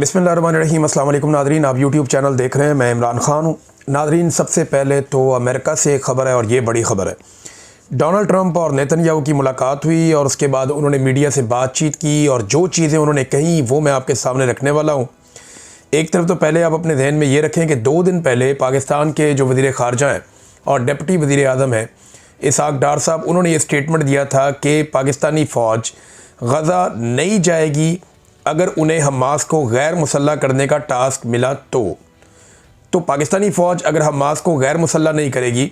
बिस्मिल्लाहिर्रहमानिर्रहीम। अस्सलाम वालेकुम नादरीन, आप यूट्यूब चैनल देख रहे हैं। मैं इमरान ख़ान हूँ। नादरीन, सबसे पहले तो अमेरिका से एक ख़बर है और ये बड़ी ख़बर है। डोनाल्ड ट्रंप और नेतन्याहू की मुलाकात हुई और उसके बाद उन्होंने मीडिया से बातचीत की और जो चीज़ें उन्होंने कहीं वो मैं आपके सामने रखने वाला हूँ। एक तरफ तो पहले आप अपने जहन में ये रखें कि 2 दिन पहले पाकिस्तान के जो वज़ीर ख़ारजा हैं और डिप्टी वज़ीर आज़म हैं इसहाक़ डार साहब, उन्होंने ये स्टेटमेंट दिया था कि पाकिस्तानी फ़ौज गज़ा नहीं जाएगी अगर उन्हें हमास को गैर मुसल्लह करने का टास्क मिला तो पाकिस्तानी फ़ौज अगर हमास को गैर मुसल्लह नहीं करेगी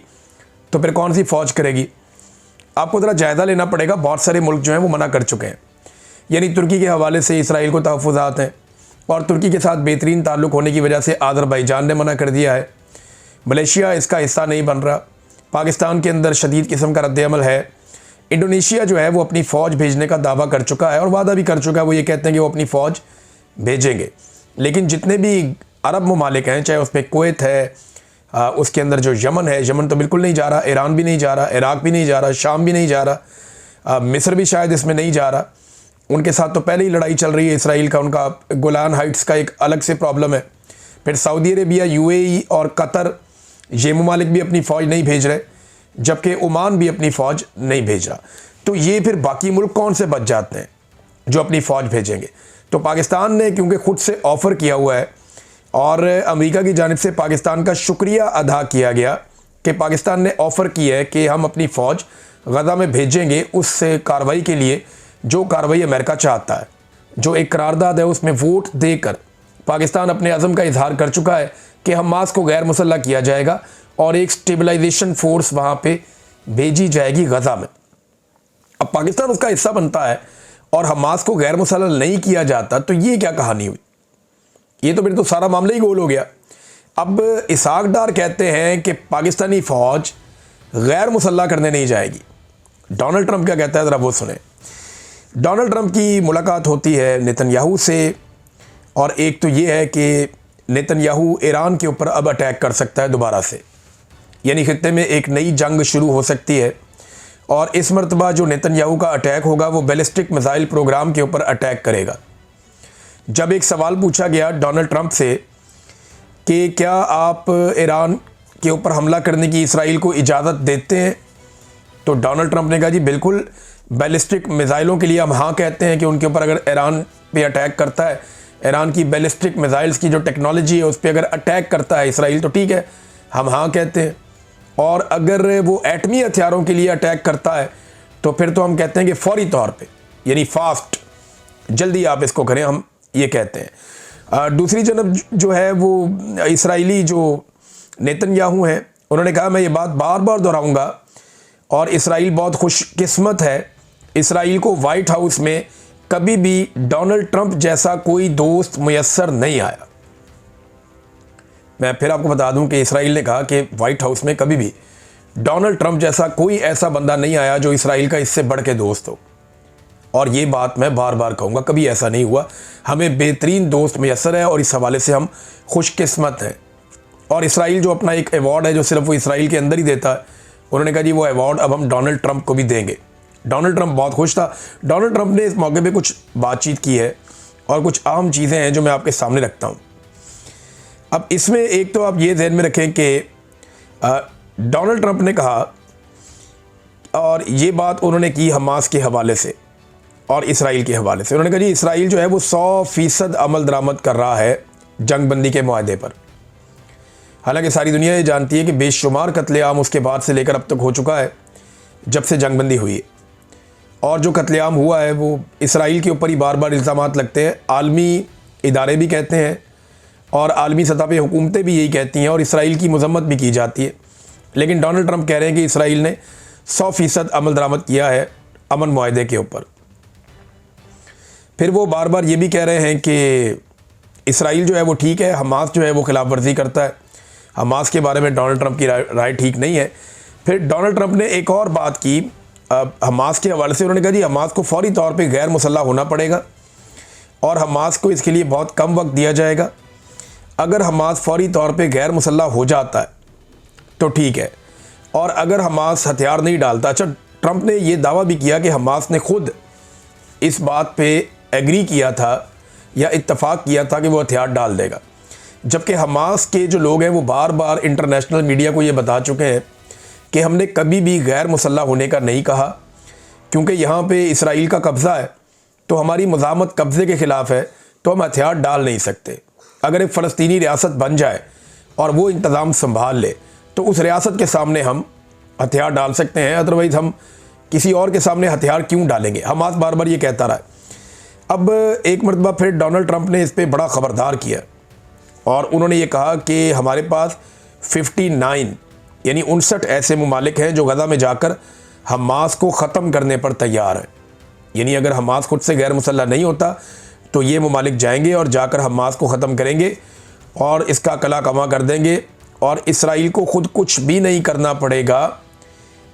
तो फिर कौन सी फ़ौज करेगी। आपको ज़रा जायज़ा लेना पड़ेगा। बहुत सारे मुल्क जो हैं वो मना कर चुके हैं, यानी तुर्की के हवाले से इसराइल को तहफ़्फ़ुज़ात हैं और तुर्की के साथ बेहतरीन ताल्लुक़ होने की वजह से आज़रबाईजान ने मना कर दिया है। मलेशिया इसका हिस्सा नहीं बन रहा। पाकिस्तान के अंदर शदीद किस्म का रद्द-ए-अमल है। इंडोनेशिया जो है वो अपनी फ़ौज भेजने का दावा कर चुका है और वादा भी कर चुका है। वो ये कहते हैं कि वो अपनी फ़ौज भेजेंगे, लेकिन जितने भी अरब ममालिक हैं, चाहे उसमें कुवैत है, उसके अंदर जो यमन है, यमन तो बिल्कुल नहीं जा रहा, ईरान भी नहीं जा रहा, इराक़ भी नहीं जा रहा, शाम भी नहीं जा रहा, मिस्र भी शायद इसमें नहीं जा रहा। उनके साथ तो पहले ही लड़ाई चल रही है इसराइल का। उनका गोलान हाइट्स का एक अलग से प्रॉब्लम है। फिर सऊदी अरेबिया, यूएई और कतर, ये ममालिक भी अपनी फ़ौज नहीं भेज रहे, जबकि ओमान भी अपनी फ़ौज नहीं भेज रहा। तो ये फिर बाकी मुल्क कौन से बच जाते हैं जो अपनी फ़ौज भेजेंगे। तो पाकिस्तान ने क्योंकि ख़ुद से ऑफ़र किया हुआ है और अमेरिका की जानिब से पाकिस्तान का शुक्रिया अदा किया गया कि पाकिस्तान ने ऑफ़र किया है कि हम अपनी फ़ौज गज़ा में भेजेंगे उस कार्रवाई के लिए जो कार्रवाई अमेरिका चाहता है। जो एक करारदाद है उसमें वोट देकर पाकिस्तान अपने अज़म का इजहार कर चुका है कि हमास को गैर मुसल्लह किया जाएगा और एक स्टेबलाइजेशन फ़ोर्स वहाँ पे भेजी जाएगी गज़ा में। अब पाकिस्तान उसका हिस्सा बनता है और हमास को गैर मुसल्लह नहीं किया जाता, तो ये क्या कहानी हुई। ये तो फिर तो सारा मामला ही गोल हो गया। अब इसहाक़ डार कहते हैं कि पाकिस्तानी फ़ौज गैर मुसल्लह करने नहीं जाएगी। डोनाल्ड ट्रंप क्या कहता है, ज़रा वो सुने। डोनाल्ड ट्रंप की मुलाकात होती है नेतन्याहू से और एक तो ये है कि नेतन्याहू ईरान के ऊपर अब अटैक कर सकता है दोबारा से, यानी खित्ते में एक नई जंग शुरू हो सकती है। और इस मरतबा जो नेतन्याहू का अटैक होगा वो बैलिस्टिक मिसाइल प्रोग्राम के ऊपर अटैक करेगा। जब एक सवाल पूछा गया डोनाल्ड ट्रंप से कि क्या आप ईरान के ऊपर हमला करने की इसराइल को इजाज़त देते हैं, तो डोनाल्ड ट्रंप ने कहा जी बिल्कुल, बैलिस्टिक मिसाइलों के लिए हम हाँ कहते हैं कि उनके ऊपर अगर ईरान पे अटैक करता है, ईरान की बैलिस्टिक मिसाइल्स की जो टेक्नोलॉजी है उस पर अगर अटैक करता है इसराइल, तो ठीक है, हम हाँ कहते हैं। और अगर वो एटमी हथियारों के लिए अटैक करता है तो फिर तो हम कहते हैं कि फौरी तौर पे, यानी फास्ट, जल्दी आप इसको करें, हम ये कहते हैं। दूसरी जानब जो है वो इसराइली जो नेतन्याहू हैं, उन्होंने कहा मैं ये बात बार बार दोहराऊंगा और इसराइल बहुत खुशकिस्मत है, इसराइल को वाइट हाउस में कभी भी डोनाल्ड ट्रंप जैसा कोई दोस्त मुयस्सर नहीं आया। मैं फिर आपको बता दूं कि इसराइल ने कहा कि वाइट हाउस में कभी भी डोनाल्ड ट्रंप जैसा कोई ऐसा बंदा नहीं आया जो इसराइल का इससे बढ़ के दोस्त हो। और ये बात मैं बार बार कहूँगा, कभी ऐसा नहीं हुआ। हमें बेहतरीन दोस्त मुयस्सर है और इस हवाले से हम खुशकिस्मत हैं। और इसराइल जो अपना एक अवार्ड है जो सिर्फ वो इसराइल के अंदर ही देता है, उन्होंने कहा जी वो अवार्ड अब हम डोनाल्ड ट्रंप को भी देंगे। डोनाल्ड ट्रंप बहुत खुश था। डोनाल्ड ट्रंप ने इस मौके पे कुछ बातचीत की है और कुछ अहम चीज़ें हैं जो मैं आपके सामने रखता हूँ। अब इसमें एक तो आप ये ध्यान में रखें कि डोनाल्ड ट्रंप ने कहा, और ये बात उन्होंने की हमास के हवाले से और इसराइल के हवाले से, उन्होंने कहा जी इसराइल जो है वो 100% अमल दरामद कर रहा है जंगबंदी के मुआहदे पर। हालांकि सारी दुनिया ये जानती है कि बेशुमार कत्लेआम उसके बाद से लेकर अब तक हो चुका है जब से जंगबंदी हुई है। और जो कत्लेआम हुआ है वो इसराइल के ऊपर ही बार बार इल्ज़ामात लगते हैं। आलमी इदारे भी कहते हैं और आलमी सतह पे हुकूमतें भी यही कहती हैं और इसराइल की मजम्मत भी की जाती है। लेकिन डोनाल्ड ट्रंप कह रहे हैं कि इसराइल ने 100% अमल दरामद किया है अमन मुआहदे के ऊपर। फिर वो बार बार ये भी कह रहे हैं कि इसराइल जो है वो ठीक है, हमास जो है वो खिलाफ वर्जी करता है। हमास के बारे में डोनाल्ड ट्रंप की राय ठीक नहीं है। फिर डोनाल्ड ट्रंप ने एक और बात की हमास के हवाले से। उन्होंने कहा जी हमास को फौरी तौर पे गैर मुसल्लह होना पड़ेगा और हमास को इसके लिए बहुत कम वक्त दिया जाएगा। अगर हमास फौरी तौर पे गैर मुसल्लह हो जाता है तो ठीक है, और अगर हमास हथियार नहीं डालता। अच्छा, ट्रंप ने ये दावा भी किया कि हमास ने खुद इस बात पे एग्री किया था या इत्तफाक किया था कि वो हथियार डाल देगा, जबकि हमास के जो लोग हैं वो बार बार इंटरनेशनल मीडिया को ये बता चुके हैं कि हमने कभी भी गैर मुसल्लह होने का नहीं कहा, क्योंकि यहाँ पे इसराइल का कब्ज़ा है, तो हमारी मज़ामत कब्ज़े के ख़िलाफ़ है, तो हम हथियार डाल नहीं सकते। अगर एक फ़लस्तीनी रियासत बन जाए और वो इंतज़ाम संभाल ले तो उस रियासत के सामने हम हथियार डाल सकते हैं, अदरवाइज़ हम किसी और के सामने हथियार क्यों डालेंगे। हमास बार बार ये कहता रहा है। अब एक मरतबा फिर डोनाल्ड ट्रंप ने इस पर बड़ा ख़बरदार किया और उन्होंने ये कहा कि हमारे पास 59 यानी 59 ऐसे ममालिक हैं जो गज़ा में जाकर हमास को ख़त्म करने पर तैयार हैं। यानी अगर हमास खुद से गैर मुसल्लह नहीं होता तो ये ममालिक जाएंगे और जाकर हमास को ख़त्म करेंगे और इसका कला कमा कर देंगे और इसराइल को खुद कुछ भी नहीं करना पड़ेगा।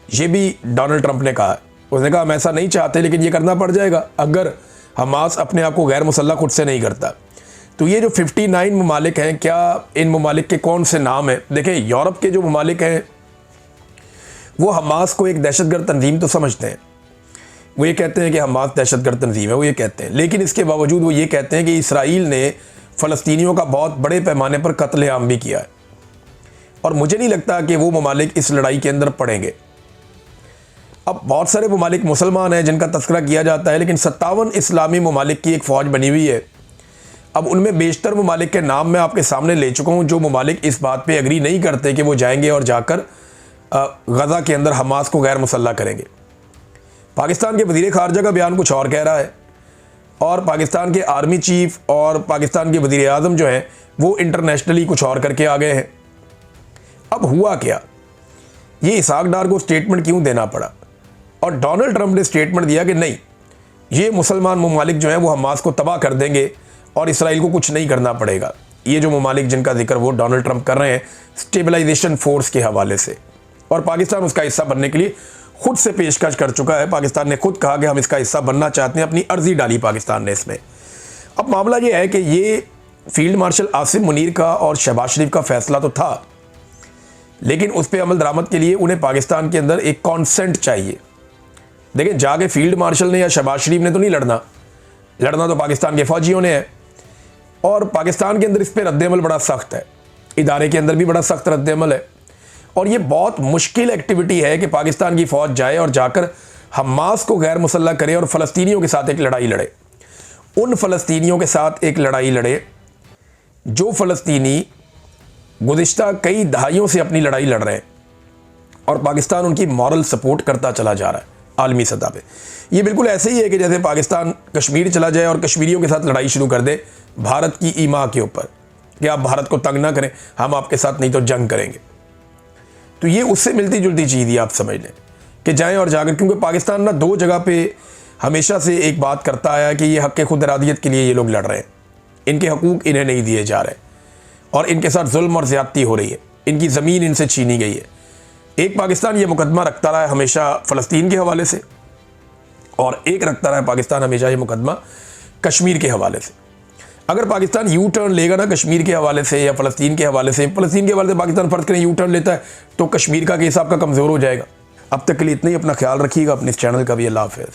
ये भी डोनाल्ड ट्रंप ने कहा। उसने कहा हम ऐसा नहीं चाहते लेकिन ये करना पड़ जाएगा अगर हमास अपने आप को गैर मुसल्लह खुद से नहीं करता। तो ये जो 59 ममालिक हैं, क्या इन ममालिक के कौन से नाम हैं? देखें, यूरोप के जो ममालिक हैं वो हमास को एक दहशतगर्द तंजीम तो समझते हैं, वो ये कहते हैं कि हमास दहशतगर्द तंजीम है, वो ये कहते हैं, लेकिन इसके बावजूद वो ये कहते हैं कि इसराइल ने फ़लस्तीनियों का बहुत बड़े पैमाने पर कत्लेआम भी किया है और मुझे नहीं लगता कि वो ममालिक इस लड़ाई के अंदर पड़ेंगे। अब बहुत सारे ममालिक मुसलमान हैं जिनका तस्करा किया जाता है, लेकिन 57 इस्लामी ममालिक की एक फ़ौज बनी हुई है। अब उनमें बेशतर ममालिक के नाम मैं आपके सामने ले चुका हूँ जो ममालिक इस बात पे एग्री नहीं करते कि वो जाएंगे और जाकर गज़ा के अंदर हमास को गैर मुसल्लह करेंगे। पाकिस्तान के वज़ीर ख़ारजा का बयान कुछ और कह रहा है और पाकिस्तान के आर्मी चीफ़ और पाकिस्तान के वज़ीर आज़म जो हैं वो इंटरनेशनली कुछ और करके आ गए हैं। अब हुआ क्या, ये इसहाक डार को स्टेटमेंट क्यों देना पड़ा? और डोनाल्ड ट्रंप ने स्टेटमेंट दिया कि नहीं, ये मुसलमान ममालिक जो हैं वो हमास को तबाह कर देंगे और इसराइल को कुछ नहीं करना पड़ेगा। ये जो ममालिक जिनका जिक्र वो डोनाल्ड ट्रंप कर रहे हैं स्टेबलाइजेशन फोर्स के हवाले से, और पाकिस्तान उसका हिस्सा बनने के लिए खुद से पेशकश कर चुका है। पाकिस्तान ने खुद कहा कि हम इसका हिस्सा बनना चाहते हैं, अपनी अर्जी डाली पाकिस्तान ने इसमें। अब मामला ये है कि ये फील्ड मार्शल आसिम मुनीर का और शहबाज शरीफ का फैसला तो था, लेकिन उस पर अमल दरामद के लिए उन्हें पाकिस्तान के अंदर एक कॉन्सेंट चाहिए। देखें, जाके फील्ड मार्शल ने या शहबाज शरीफ ने तो नहीं लड़ना तो पाकिस्तान के फ़ौजियों ने है और पाकिस्तान के अंदर इस पर रद्द-ए-अमल बड़ा सख्त है, इदारे के अंदर भी बड़ा सख्त रद्द-ए-अमल है। और ये बहुत मुश्किल एक्टिविटी है कि पाकिस्तान की फ़ौज जाए और जाकर हमास को गैर मुसल्लह करे और फ़लस्तीनियों के साथ एक लड़ाई लड़े, उन फ़लस्तीनियों के साथ एक लड़ाई लड़े जो फ़लस्तीनी गुज़िश्ता कई दहाइयों से अपनी लड़ाई लड़ रहे हैं और पाकिस्तान उनकी मॉरल सपोर्ट करता चला जा रहा है आलमी सतह पे। ये बिल्कुल ऐसे ही है कि जैसे पाकिस्तान कश्मीर चला जाए और कश्मीरियों के साथ लड़ाई शुरू कर दे भारत की ईमा के ऊपर कि आप भारत को तंग ना करें, हम आपके साथ नहीं तो जंग करेंगे। तो ये उससे मिलती जुलती चीज़ ही आप समझ लें कि जाएं और जाकर, क्योंकि पाकिस्तान ना दो जगह पे हमेशा से एक बात करता आया कि ये हक़ खुद इरादियत के लिए ये लोग लड़ रहे हैं, इनके हकूक़ इन्हें नहीं दिए जा रहे और इनके साथ जुल्म और ज़्यादती हो रही है, इनकी ज़मीन इनसे छीनी गई है। एक पाकिस्तान ये मुकदमा रखता रहा है हमेशा फ़लस्तीन के हवाले से और एक रखता रहा है पाकिस्तान हमेशा ये मुकदमा कश्मीर के हवाले से। अगर पाकिस्तान यू टर्न लेगा ना कश्मीर के हवाले से या फ़लस्तीन के हवाले से, फ़लस्तीन के हवाले से पाकिस्तान फ़र्ज़ करें यू टर्न लेता है तो कश्मीर का केस आपका कमज़ोर हो जाएगा। अब तक के लिए इतना ही, अपना ख्याल रखिएगा, अपने इस चैनल का भी। अल्लाह हाफ़िज़।